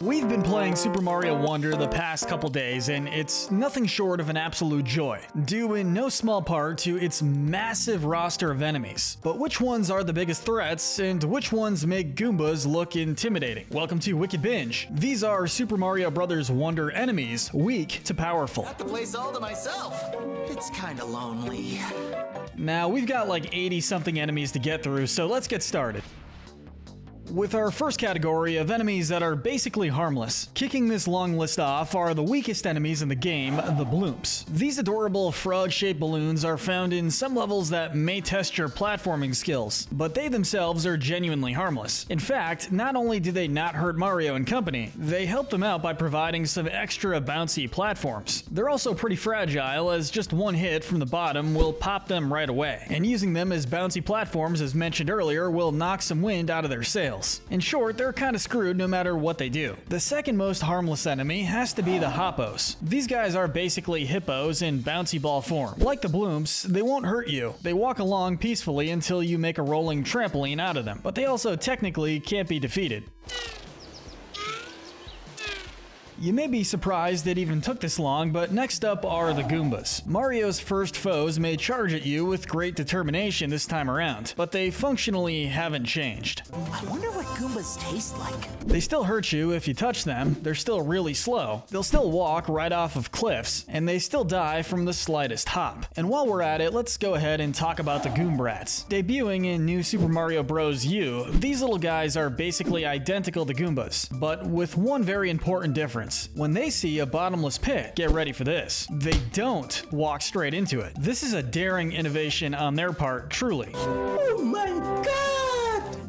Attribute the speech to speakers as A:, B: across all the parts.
A: We've been playing Super Mario Wonder the past couple days, and it's nothing short of an absolute joy, due in no small part to its massive roster of enemies. But which ones are the biggest threats, and which ones make Goombas look intimidating? Welcome to Wicked Binge. These are Super Mario Bros. Wonder enemies, weak to powerful.
B: Got the place all to myself. It's kinda lonely.
A: Now, we've got like 80-something enemies to get through, so let's get started. With our first category of enemies that are basically harmless. Kicking this long list off are the weakest enemies in the game, the Bloomps. These adorable frog-shaped balloons are found in some levels that may test your platforming skills, but they themselves are genuinely harmless. In fact, not only do they not hurt Mario and company, they help them out by providing some extra bouncy platforms. They're also pretty fragile, as just one hit from the bottom will pop them right away, and using them as bouncy platforms, as mentioned earlier, will knock some wind out of their sails. In short, they're kinda screwed no matter what they do. The second most harmless enemy has to be the Hoppos. These guys are basically hippos in bouncy ball form. Like the Bloomps, they won't hurt you. They walk along peacefully until you make a rolling trampoline out of them, but they also technically can't be defeated. You may be surprised it even took this long, but next up are the Goombas. Mario's first foes may charge at you with great determination this time around, but they functionally haven't changed.
B: I wonder what Goombas taste like.
A: They still hurt you if you touch them, they're still really slow, they'll still walk right off of cliffs, and they still die from the slightest hop. And while we're at it, let's go ahead and talk about the Goombrats. Debuting in New Super Mario Bros. U, these little guys are basically identical to Goombas, but with one very important difference. When they see a bottomless pit, get ready for this. They don't walk straight into it. This is a daring innovation on their part, truly.
B: Oh my god!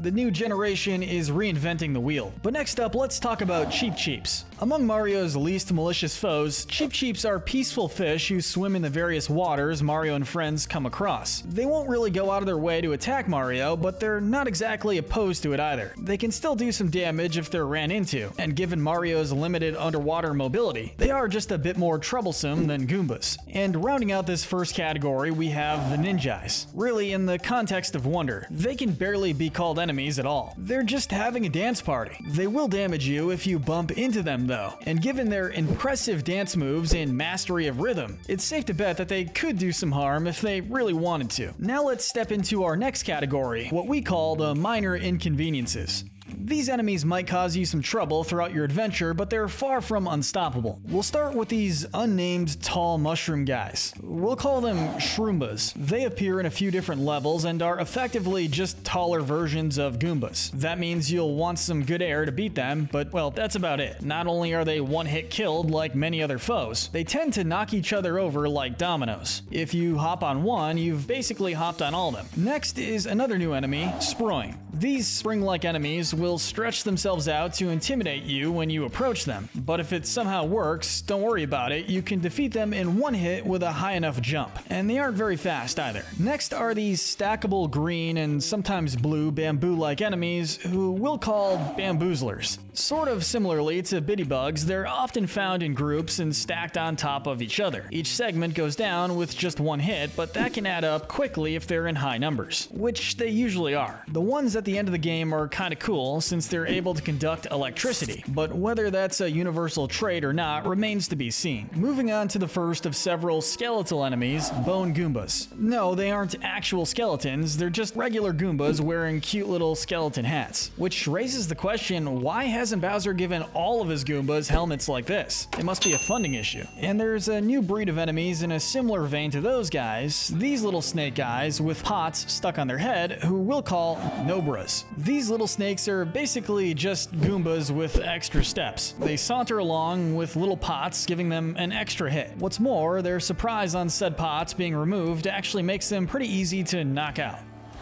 A: The new generation is reinventing the wheel. But next up, let's talk about Cheep Cheeps. Among Mario's least malicious foes, Cheep Cheeps are peaceful fish who swim in the various waters Mario and friends come across. They won't really go out of their way to attack Mario, but they're not exactly opposed to it either. They can still do some damage if they're ran into, and given Mario's limited underwater mobility, they are just a bit more troublesome than Goombas. And rounding out this first category, we have the Ninjais. Really, in the context of Wonder, they can barely be called enemies at all. They're just having a dance party. They will damage you if you bump into them though, and given their impressive dance moves and mastery of rhythm, it's safe to bet that they could do some harm if they really wanted to. Now let's step into our next category, what we call the minor inconveniences. These enemies might cause you some trouble throughout your adventure, but they're far from unstoppable. We'll start with these unnamed tall mushroom guys. We'll call them Shroombas. They appear in a few different levels and are effectively just taller versions of Goombas. That means you'll want some good air to beat them, but well, that's about it. Not only are they one-hit killed like many other foes, they tend to knock each other over like dominoes. If you hop on one, you've basically hopped on all of them. Next is another new enemy, Sproing. These spring-like enemies will stretch themselves out to intimidate you when you approach them, but if it somehow works, don't worry about it, you can defeat them in one hit with a high enough jump, and they aren't very fast either. Next are these stackable green and sometimes blue bamboo-like enemies who we'll call bamboozlers. Sort of similarly to Bittybugs, they're often found in groups and stacked on top of each other. Each segment goes down with just one hit, but that can add up quickly if they're in high numbers, which they usually are. The ones at the end of the game are kinda cool since they're able to conduct electricity, but whether that's a universal trait or not remains to be seen. Moving on to the first of several skeletal enemies, Bone Goombas. No, they aren't actual skeletons, they're just regular Goombas wearing cute little skeleton hats. Which raises the question, why hasn't Bowser given all of his Goombas helmets like this? It must be a funding issue. And there's a new breed of enemies in a similar vein to those guys, these little snake guys with pots stuck on their head, who we'll call Nobras. These little snakes are basically just Goombas with extra steps. They saunter along with little pots, giving them an extra hit. What's more, their surprise on said pots being removed actually makes them pretty easy to knock out.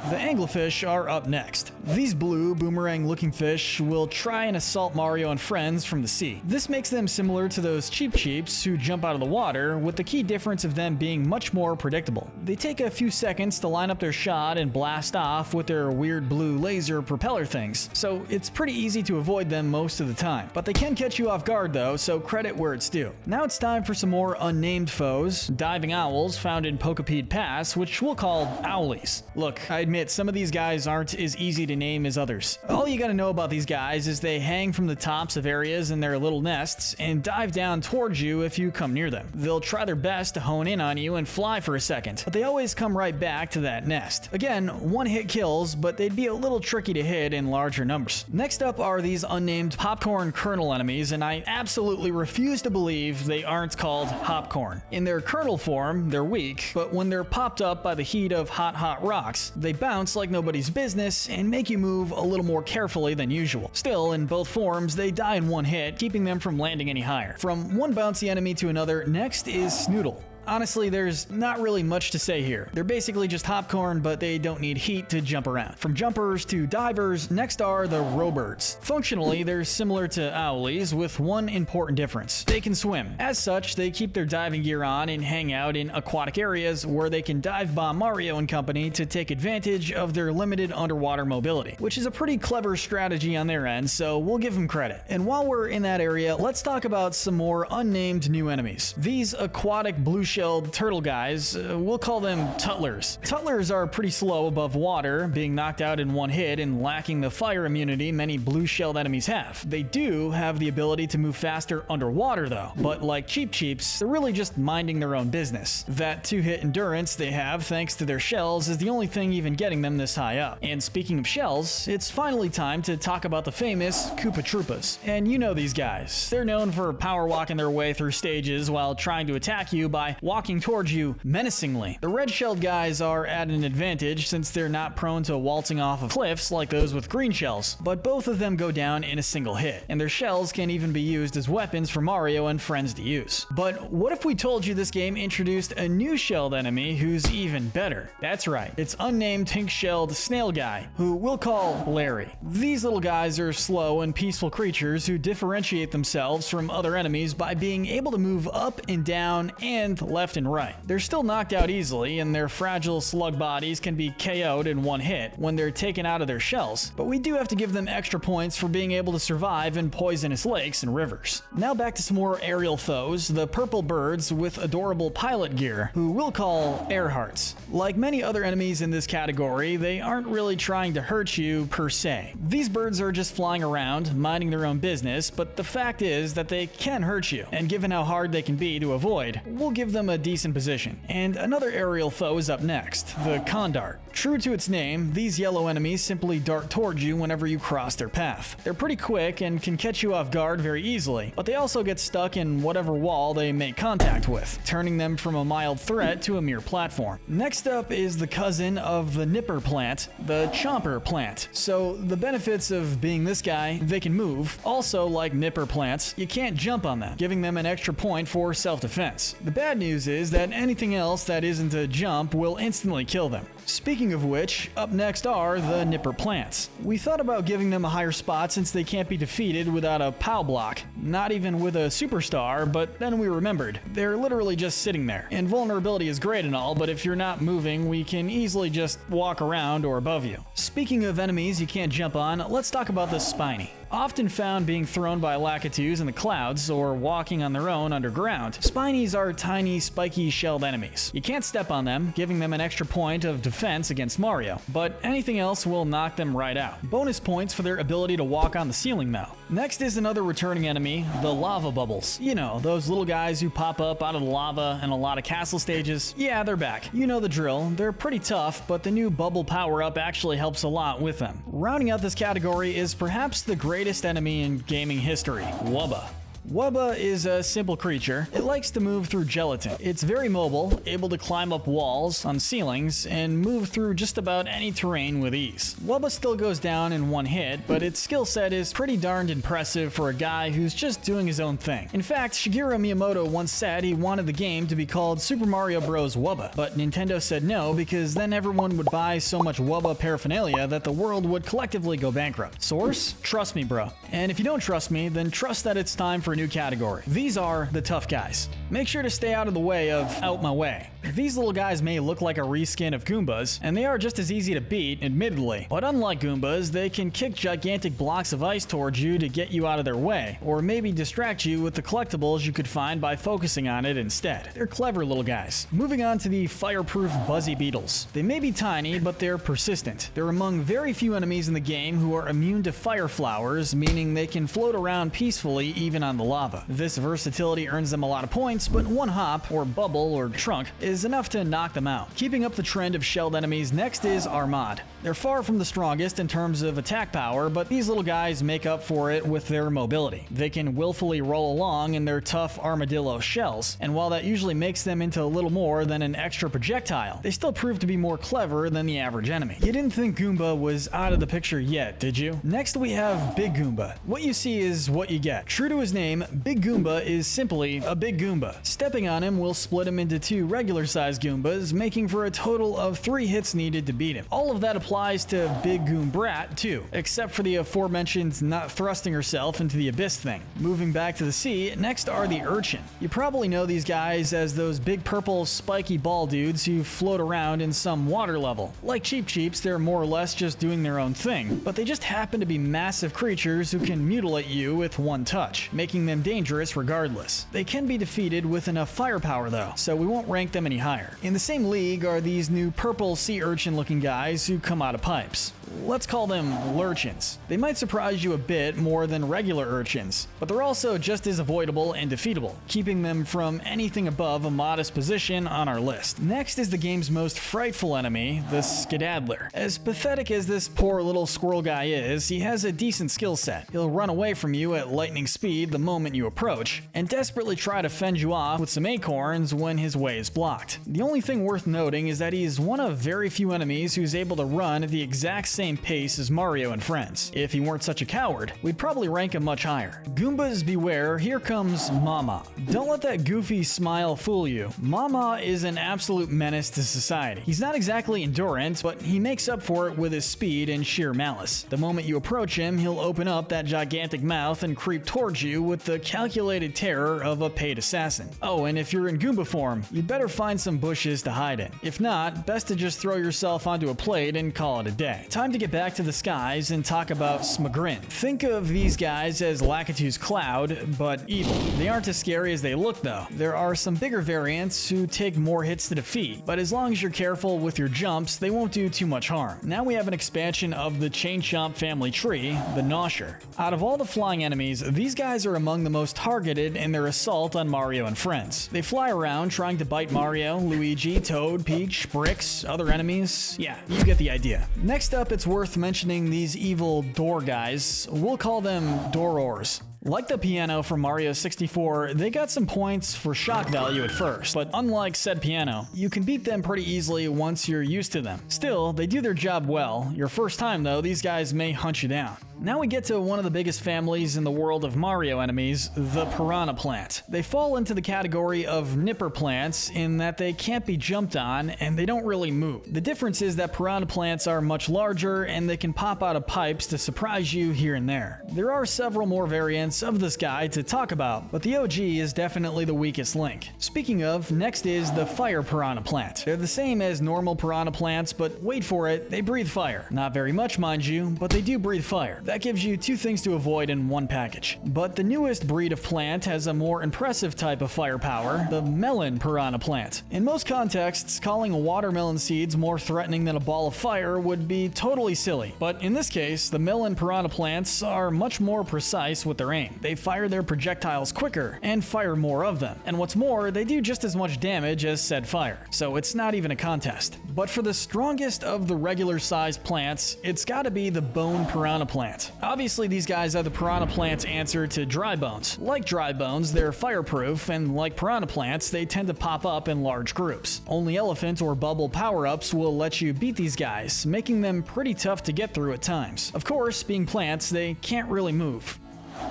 A: The anglerfish are up next. These blue, boomerang-looking fish will try and assault Mario and friends from the sea. This makes them similar to those Cheep Cheeps who jump out of the water, with the key difference of them being much more predictable. They take a few seconds to line up their shot and blast off with their weird blue laser propeller things, so it's pretty easy to avoid them most of the time. But they can catch you off guard though, so credit where it's due. Now it's time for some more unnamed foes, diving owls found in Pokapede Pass, which we'll call Owlies. Look, I admit admit some of these guys aren't as easy to name as others. All you gotta know about these guys is they hang from the tops of areas in their little nests and dive down towards you if you come near them. They'll try their best to hone in on you and fly for a second, but they always come right back to that nest. Again, one-hit kills, but they'd be a little tricky to hit in larger numbers. Next up are these unnamed popcorn kernel enemies, and I absolutely refuse to believe they aren't called hopcorn. In their kernel form, they're weak, but when they're popped up by the heat of hot rocks, they bounce like nobody's business and make you move a little more carefully than usual. Still, in both forms, they die in one hit, keeping them from landing any higher. From one bouncy enemy to another, next is Snoodle. Honestly, there's not really much to say here. They're basically just hopcorn, but they don't need heat to jump around. From jumpers to divers, next are the Rowbirds. Functionally, they're similar to Owlies with one important difference. They can swim. As such, they keep their diving gear on and hang out in aquatic areas where they can dive bomb Mario and company to take advantage of their limited underwater mobility, which is a pretty clever strategy on their end, so we'll give them credit. And while we're in that area, let's talk about some more unnamed new enemies. These aquatic blue-shelled turtle guys, we'll call them Tutlers. Tutlers are pretty slow above water, being knocked out in one hit and lacking the fire immunity many blue-shelled enemies have. They do have the ability to move faster underwater though, but like Cheep Cheeps, they're really just minding their own business. That two-hit endurance they have thanks to their shells is the only thing even getting them this high up. And speaking of shells, it's finally time to talk about the famous Koopa Troopas. And you know these guys. They're known for power walking their way through stages while trying to attack you by walking towards you menacingly. The red-shelled guys are at an advantage since they're not prone to waltzing off of cliffs like those with green shells, but both of them go down in a single hit, and their shells can even be used as weapons for Mario and friends to use. But what if we told you this game introduced a new shelled enemy who's even better? That's right, it's unnamed pink-shelled snail guy, who we'll call Larry. These little guys are slow and peaceful creatures who differentiate themselves from other enemies by being able to move up and down and left and right. They're still knocked out easily, and their fragile slug bodies can be KO'd in one hit when they're taken out of their shells, but we do have to give them extra points for being able to survive in poisonous lakes and rivers. Now back to some more aerial foes, the purple birds with adorable pilot gear, who we'll call Airhearts. Like many other enemies in this category, they aren't really trying to hurt you per se. These birds are just flying around, minding their own business, but the fact is that they can hurt you, and given how hard they can be to avoid, we'll give them a decent position. And another aerial foe is up next, the Condart. True to its name, these yellow enemies simply dart towards you whenever you cross their path. They're pretty quick and can catch you off guard very easily, but they also get stuck in whatever wall they make contact with, turning them from a mild threat to a mere platform. Next up is the cousin of the Nipper plant, the Chomper plant. So the benefits of being this guy, they can move. Also, like Nipper plants, you can't jump on them, giving them an extra point for self-defense. The bad news is that anything else that isn't a jump will instantly kill them. Speaking of which, up next are the Nipper plants. We thought about giving them a higher spot since they can't be defeated without a POW block, not even with a superstar, but then we remembered. They're literally just sitting there. And vulnerability is great and all, but if you're not moving, we can easily just walk around or above you. Speaking of enemies you can't jump on, let's talk about the Spiny. Often found being thrown by Lakitus in the clouds or walking on their own underground, Spinies are tiny, spiky, shelled enemies. You can't step on them, giving them an extra point of defense against Mario, but anything else will knock them right out. Bonus points for their ability to walk on the ceiling though. Next is another returning enemy, the Lava Bubbles. You know, those little guys who pop up out of the lava in a lot of castle stages. Yeah, they're back. You know the drill. They're pretty tough, but the new bubble power-up actually helps a lot with them. Rounding out this category is perhaps the greatest enemy in gaming history, Wubba. Wubba is a simple creature. It likes to move through gelatin. It's very mobile, able to climb up walls, on ceilings, and move through just about any terrain with ease. Wubba still goes down in one hit, but its skill set is pretty darned impressive for a guy who's just doing his own thing. In fact, Shigeru Miyamoto once said he wanted the game to be called Super Mario Bros. Wubba, but Nintendo said no because then everyone would buy so much Wubba paraphernalia that the world would collectively go bankrupt. Source? Trust me, bro. And if you don't trust me, then trust that it's time for a new category. These are the tough guys. Make sure to stay out of the way of out my way, These little guys may look like a reskin of Goombas, and they are just as easy to beat, admittedly. But unlike Goombas, they can kick gigantic blocks of ice towards you to get you out of their way, or maybe distract you with the collectibles you could find by focusing on it instead. They're clever little guys. Moving on to the fireproof Buzzy Beetles. They may be tiny, but they're persistent. They're among very few enemies in the game who are immune to fire flowers, meaning they can float around peacefully even on the lava. This versatility earns them a lot of points, but one hop, or bubble, or trunk is enough to knock them out. Keeping up the trend of shelled enemies, next is Armad. They're far from the strongest in terms of attack power, but these little guys make up for it with their mobility. They can willfully roll along in their tough armadillo shells, and while that usually makes them into a little more than an extra projectile, they still prove to be more clever than the average enemy. You didn't think Goomba was out of the picture yet, did you? Next we have Big Goomba. What you see is what you get. True to his name, Big Goomba is simply a big Goomba. Stepping on him will split him into two regular-sized Goombas, making for a total of 3 hits needed to beat him. All of that applies to Big Goombrat too, except for the aforementioned not thrusting herself into the abyss thing. Moving back to the sea, next are the Urchin. You probably know these guys as those big purple spiky ball dudes who float around in some water level. Like Cheep Cheeps, they're more or less just doing their own thing, but they just happen to be massive creatures who can mutilate you with one touch, making them dangerous regardless. They can be defeated with enough firepower though, so we won't rank them any higher. In the same league are these new purple sea urchin looking guys who come out of pipes. Let's call them lurchins. They might surprise you a bit more than regular urchins, but they're also just as avoidable and defeatable, keeping them from anything above a modest position on our list. Next is the game's most frightful enemy, the Skedaddler. As pathetic as this poor little squirrel guy is, he has a decent skill set. He'll run away from you at lightning speed the moment you approach, and desperately try to fend you off with some acorns when his way is blocked. The only thing worth noting is that he's one of very few enemies who's able to run at the exact same pace as Mario and friends. If he weren't such a coward, we'd probably rank him much higher. Goombas beware, here comes Mama. Don't let that goofy smile fool you. Mama is an absolute menace to society. He's not exactly endurant, but he makes up for it with his speed and sheer malice. The moment you approach him, he'll open up that gigantic mouth and creep towards you with the calculated terror of a paid assassin. Oh, and if you're in Goomba form, you'd better find some bushes to hide in. If not, best to just throw yourself onto a plate and call it a day. Time to get back to the skies and talk about Smagrin. Think of these guys as Lakitu's Cloud, but evil. They aren't as scary as they look though. There are some bigger variants who take more hits to defeat, but as long as you're careful with your jumps, they won't do too much harm. Now we have an expansion of the Chain Chomp family tree, the Nosher. Out of all the flying enemies, these guys are among the most targeted in their assault on Mario and friends. They fly around trying to bite Mario, Luigi, Toad, Peach, Bricks, other enemies. Yeah, you get the idea. Next up, it's worth mentioning these evil door guys. We'll call them Dorors. Like the piano from Mario 64, they got some points for shock value at first, but unlike said piano, you can beat them pretty easily once you're used to them. Still, they do their job well. Your first time though, these guys may hunt you down. Now we get to one of the biggest families in the world of Mario enemies, the Piranha Plant. They fall into the category of nipper plants in that they can't be jumped on and they don't really move. The difference is that Piranha Plants are much larger and they can pop out of pipes to surprise you here and there. There are several more variants of this guy to talk about, but the OG is definitely the weakest link. Speaking of, next is the Fire Piranha Plant. They're the same as normal piranha plants, but wait for it, they breathe fire. Not very much, mind you, but they do breathe fire. That gives you 2 things to avoid in one package. But the newest breed of plant has a more impressive type of firepower, the Melon Piranha Plant. In most contexts, calling watermelon seeds more threatening than a ball of fire would be totally silly. But in this case, the Melon Piranha Plants are much more precise with their aim. They fire their projectiles quicker and fire more of them. And what's more, they do just as much damage as said fire. So it's not even a contest. But for the strongest of the regular sized plants, it's gotta be the Bone Piranha Plant. Obviously, these guys are the piranha plant's answer to dry bones. Like dry bones, they're fireproof, and like piranha plants, they tend to pop up in large groups. Only elephant or bubble power-ups will let you beat these guys, making them pretty tough to get through at times. Of course, being plants, they can't really move.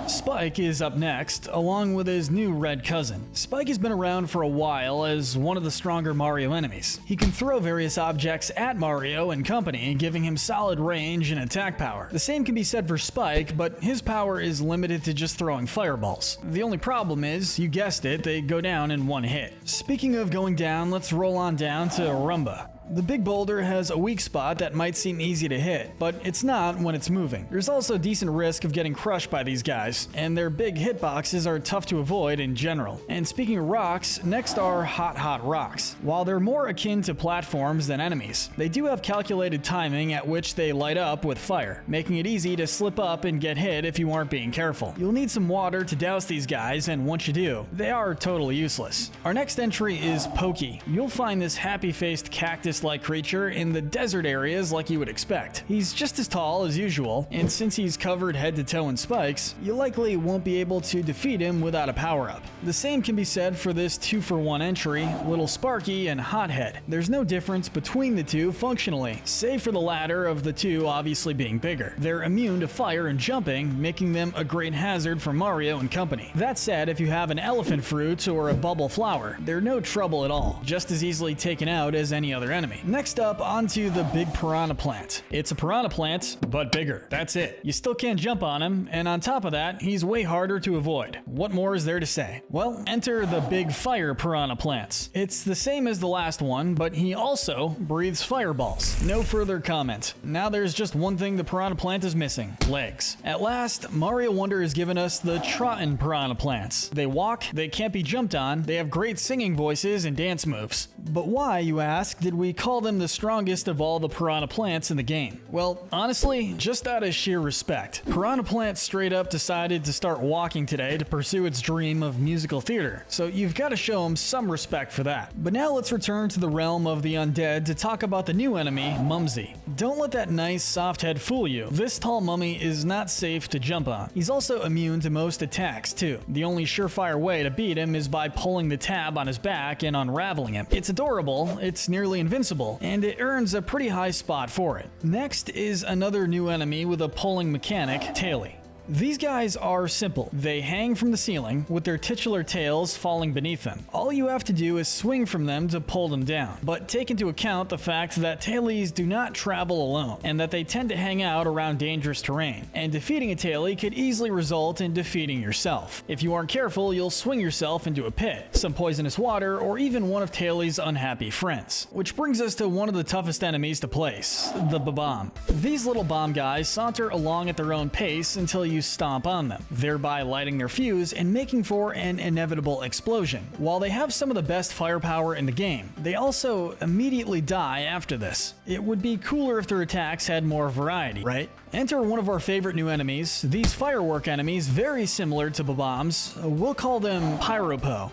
A: Spike is up next, along with his new red cousin. Spike has been around for a while as one of the stronger Mario enemies. He can throw various objects at Mario and company, giving him solid range and attack power. The same can be said for Spike, but his power is limited to just throwing fireballs. The only problem is, you guessed it, they go down in one hit. Speaking of going down, let's roll on down to Rumba. The big boulder has a weak spot that might seem easy to hit, but it's not when it's moving. There's also decent risk of getting crushed by these guys, and their big hitboxes are tough to avoid in general. And speaking of rocks, next are Hot Rocks. While they're more akin to platforms than enemies, they do have calculated timing at which they light up with fire, making it easy to slip up and get hit if you aren't being careful. You'll need some water to douse these guys, and once you do, they are totally useless. Our next entry is Pokey. You'll find this happy-faced cactus like creature in the desert areas like you would expect. He's just as tall as usual, and since he's covered head to toe in spikes, you likely won't be able to defeat him without a power-up. The same can be said for this 2-for-1 entry, Little Sparky and Hothead. There's no difference between the two functionally, save for the latter of the two obviously being bigger. They're immune to fire and jumping, making them a great hazard for Mario and company. That said, if you have an elephant fruit or a bubble flower, they're no trouble at all, just as easily taken out as any other enemy. Next up, onto the big piranha plant. It's a piranha plant, but bigger. That's it. You still can't jump on him, and on top of that, he's way harder to avoid. What more is there to say? Well, enter the big fire piranha plants. It's the same as the last one, but he also breathes fireballs. No further comment. Now there's just one thing the piranha plant is missing: legs. At last, Mario Wonder has given us the trotting piranha plants. They walk, they can't be jumped on, they have great singing voices and dance moves. But why, you ask, did we call them the strongest of all the piranha plants in the game? Well, honestly, just out of sheer respect. Piranha Plant straight up decided to start walking today to pursue its dream of musical theater, so you've got to show him some respect for that. But now let's return to the realm of the undead to talk about the new enemy, Mumsy. Don't let that nice soft head fool you. This tall mummy is not safe to jump on. He's also immune to most attacks too. The only surefire way to beat him is by pulling the tab on his back and unraveling him. It's adorable, it's nearly invincible, and it earns a pretty high spot for it. Next is another new enemy with a pulling mechanic, Taily. These guys are simple. They hang from the ceiling, with their titular tails falling beneath them. All you have to do is swing from them to pull them down. But take into account the fact that tailies do not travel alone, and that they tend to hang out around dangerous terrain. And defeating a tailie could easily result in defeating yourself. If you aren't careful, you'll swing yourself into a pit, some poisonous water, or even one of Tailie's unhappy friends. Which brings us to one of the toughest enemies to place, the Bob-omb. These little bomb guys saunter along at their own pace until you stomp on them, thereby lighting their fuse and making for an inevitable explosion. While they have some of the best firepower in the game, they also immediately die after this. It would be cooler if their attacks had more variety, right? Enter one of our favorite new enemies. These firework enemies, very similar to Bob-ombs, we'll call them Pyropo.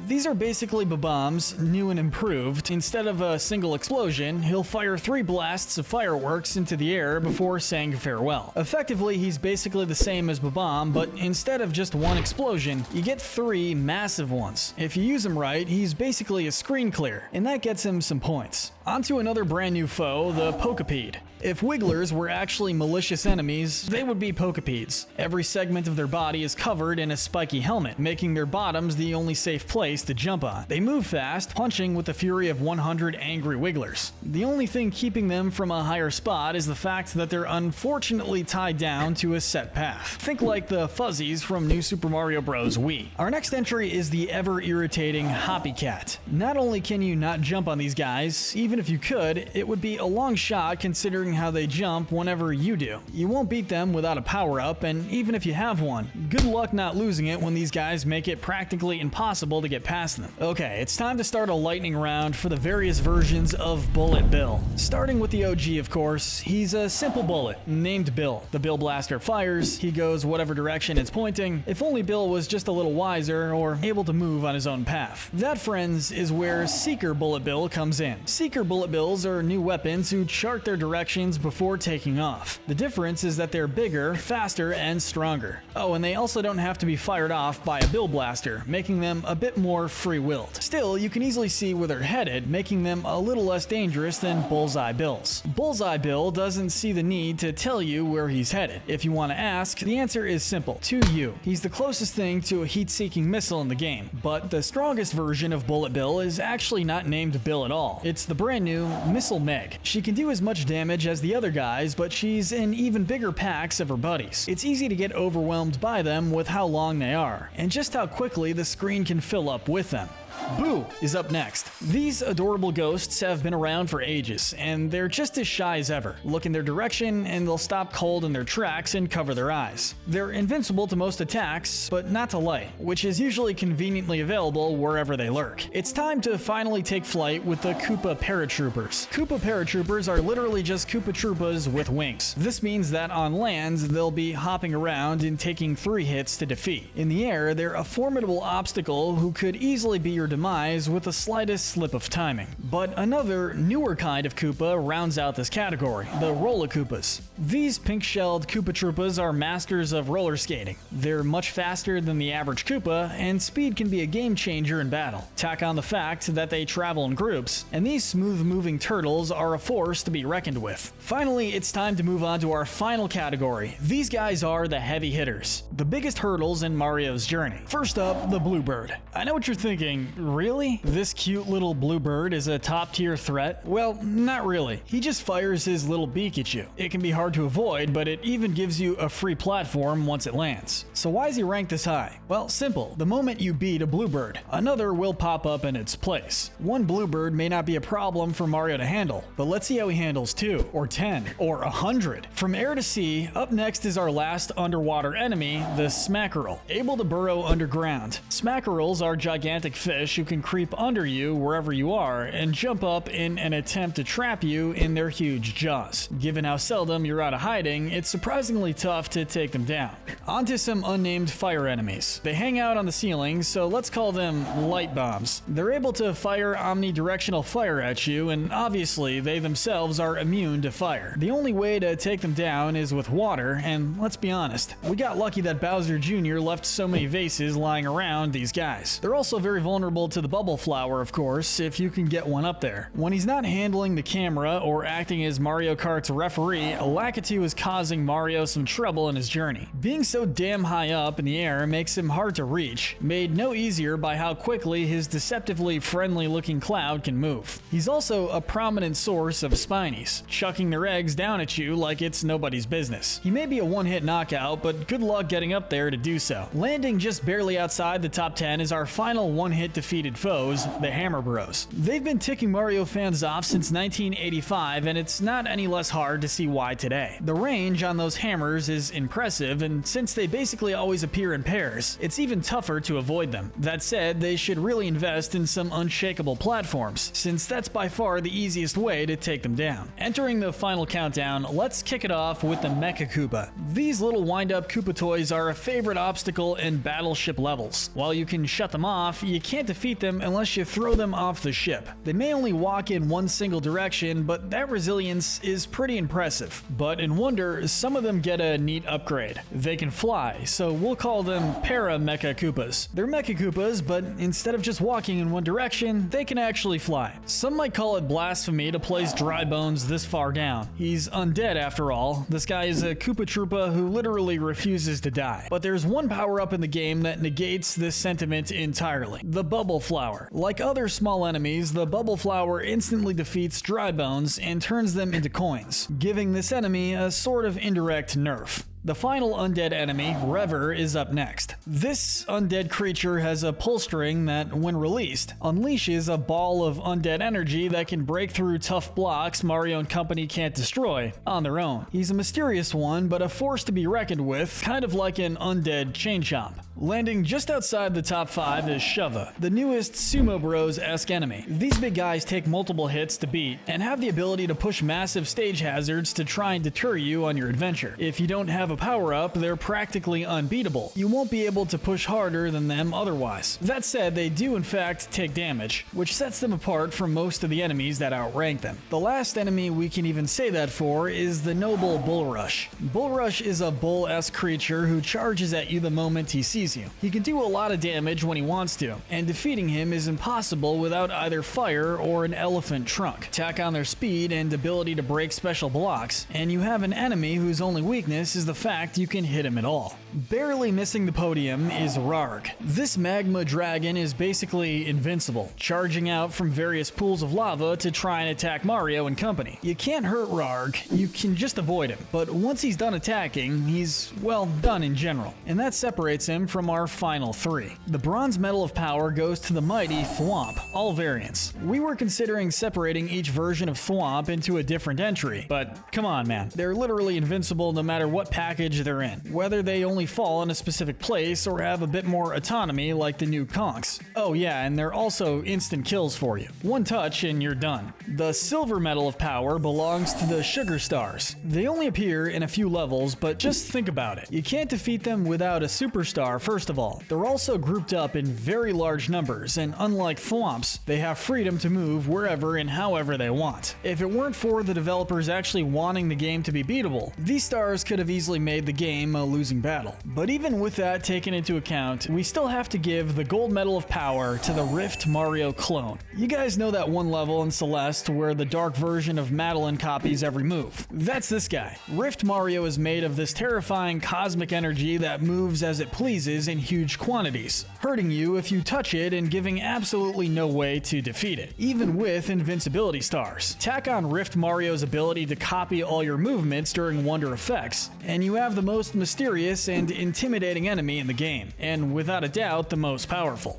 A: These are basically Bob-ombs, new and improved. Instead of a single explosion, he'll fire 3 blasts of fireworks into the air before saying farewell. Effectively, he's basically the same as Bob-omb, but instead of just one explosion, you get 3 massive ones. If you use him right, he's basically a screen clear, and that gets him some points. Onto another brand new foe, the Pokapede. If Wigglers were actually malicious enemies, they would be Pokapedes. Every segment of their body is covered in a spiky helmet, making their bottoms the only safe place to jump on. They move fast, punching with the fury of 100 angry Wigglers. The only thing keeping them from a higher spot is the fact that they're unfortunately tied down to a set path. Think like the Fuzzies from New Super Mario Bros. Wii. Our next entry is the ever-irritating Hoppy Cat. Not only can you not jump on these guys, even if you could, it would be a long shot considering how they jump whenever you do. You won't beat them without a power-up, and even if you have one, good luck not losing it when these guys make it practically impossible to get past them. Okay, it's time to start a lightning round for the various versions of Bullet Bill. Starting with the OG, of course, he's a simple bullet, named Bill. The Bill Blaster fires, he goes whatever direction it's pointing. If only Bill was just a little wiser or able to move on his own path. That, friends, is where Seeker Bullet Bill comes in. Seeker Bullet Bills are new weapons who chart their direction directions before taking off. The difference is that they're bigger, faster, and stronger. Oh, and they also don't have to be fired off by a Bill Blaster, making them a bit more free-willed. Still, you can easily see where they're headed, making them a little less dangerous than Bullseye Bills. Bullseye Bill doesn't see the need to tell you where he's headed. If you want to ask, the answer is simple: to you. He's the closest thing to a heat-seeking missile in the game, but the strongest version of Bullet Bill is actually not named Bill at all. It's the brand new Missile Meg. She can do as much damage as the other guys, but she's in even bigger packs of her buddies. It's easy to get overwhelmed by them with how long they are, and just how quickly the screen can fill up with them. Boo is up next. These adorable ghosts have been around for ages, and they're just as shy as ever. Look in their direction and they'll stop cold in their tracks and cover their eyes. They're invincible to most attacks, but not to light, which is usually conveniently available wherever they lurk. It's time to finally take flight with the Koopa Paratroopers. Koopa Paratroopers are literally just Koopa Troopas with wings. This means that on land, they'll be hopping around and taking 3 hits to defeat. In the air, they're a formidable obstacle who could easily be your demise with the slightest slip of timing. But another, newer kind of Koopa rounds out this category, the Roller Koopas. These pink-shelled Koopa Troopas are masters of roller skating. They're much faster than the average Koopa, and speed can be a game changer in battle. Tack on the fact that they travel in groups, and these smooth-moving turtles are a force to be reckoned with. Finally, it's time to move on to our final category. These guys are the heavy hitters, the biggest hurdles in Mario's journey. First up, the Bluebird. I know what you're thinking. Really? This cute little Bluebird is a top-tier threat? Well, not really. He just fires his little beak at you. It can be hard to avoid, but it even gives you a free platform once it lands. So why is he ranked this high? Well, simple. The moment you beat a Bluebird, another will pop up in its place. One Bluebird may not be a problem for Mario to handle, but let's see how he handles 2, or 10, or 100. From air to sea, up next is our last underwater enemy, the Smackerel, able to burrow underground. Smackerels are gigantic fish who can creep under you wherever you are and jump up in an attempt to trap you in their huge jaws. Given how seldom you're out of hiding, it's surprisingly tough to take them down. On to some unnamed fire enemies. They hang out on the ceiling, so let's call them light bombs. They're able to fire omnidirectional fire at you, and obviously they themselves are immune to fire. The only way to take them down is with water, and let's be honest, we got lucky that Bowser Jr. left so many vases lying around these guys. They're also very vulnerable to the bubble flower, of course, if you can get one up there. When he's not handling the camera or acting as Mario Kart's referee, Lakitu is causing Mario some trouble in his journey. Being so damn high up in the air makes him hard to reach, made no easier by how quickly his deceptively friendly-looking cloud can move. He's also a prominent source of Spinies, chucking their eggs down at you like it's nobody's business. He may be a one-hit knockout, but good luck getting up there to do so. Landing just barely outside the top 10 is our final one-hit defeated foes, the Hammer Bros. They've been ticking Mario fans off since 1985, and it's not any less hard to see why today. The range on those hammers is impressive, and since they basically always appear in pairs, it's even tougher to avoid them. That said, they should really invest in some unshakable platforms, since that's by far the easiest way to take them down. Entering the final countdown, let's kick it off with the Mecha Koopa. These little wind-up Koopa toys are a favorite obstacle in battleship levels. While you can shut them off, you can't defeat them unless you throw them off the ship. They may only walk in one single direction, but that resilience is pretty impressive. But in Wonder, some of them get a neat upgrade. They can fly, so we'll call them Para-Mecha Koopas. They're Mecha Koopas, but instead of just walking in one direction, they can actually fly. Some might call it blasphemy to place Dry Bones this far down. He's undead after all. This guy is a Koopa Troopa who literally refuses to die. But there's one power-up in the game that negates this sentiment entirely: the Bubble Flower. Like other small enemies, the Bubble Flower instantly defeats Dry Bones and turns them into coins, giving this enemy a sort of indirect nerf. The final undead enemy, Rever, is up next. This undead creature has a pull string that, when released, unleashes a ball of undead energy that can break through tough blocks Mario and company can't destroy on their own. He's a mysterious one, but a force to be reckoned with, kind of like an undead Chain Chomp. Landing just outside the top 5 is Shova, the newest Sumo Bros-esque enemy. These big guys take multiple hits to beat and have the ability to push massive stage hazards to try and deter you on your adventure. If you don't have a power-up, they're practically unbeatable. You won't be able to push harder than them otherwise. That said, they do in fact take damage, which sets them apart from most of the enemies that outrank them. The last enemy we can even say that for is the noble Bullrush. Bullrush is a bull-esque creature who charges at you the moment he sees you. He can do a lot of damage when he wants to, and defeating him is impossible without either fire or an elephant trunk. Tack on their speed and ability to break special blocks, and you have an enemy whose only weakness is the fact you can hit him at all. Barely missing the podium is Rarg. This magma dragon is basically invincible, charging out from various pools of lava to try and attack Mario and company. You can't hurt Rarg, you can just avoid him, but once he's done attacking, he's, well, done in general, and that separates him from our final 3. The bronze medal of power goes to the mighty Thwomp, all variants. We were considering separating each version of Thwomp into a different entry, but come on man, they're literally invincible no matter what package they're in, whether they only fall in a specific place or have a bit more autonomy like the new Conks. Oh yeah, and they're also instant kills for you. One touch and you're done. The silver medal of power belongs to the Sugar Stars. They only appear in a few levels, but just think about it. You can't defeat them without a superstar first of all. They're also grouped up in very large numbers, and unlike Thwomps, they have freedom to move wherever and however they want. If it weren't for the developers actually wanting the game to be beatable, these stars could have easily made the game a losing battle. But even with that taken into account, we still have to give the gold medal of power to the Rift Mario clone. You guys know that one level in Celeste where the dark version of Madeline copies every move. That's this guy. Rift Mario is made of this terrifying cosmic energy that moves as it pleases in huge quantities, hurting you if you touch it and giving absolutely no way to defeat it, even with invincibility stars. Tack on Rift Mario's ability to copy all your movements during Wonder effects, and you have the most mysterious and intimidating enemy in the game, and without a doubt the most powerful.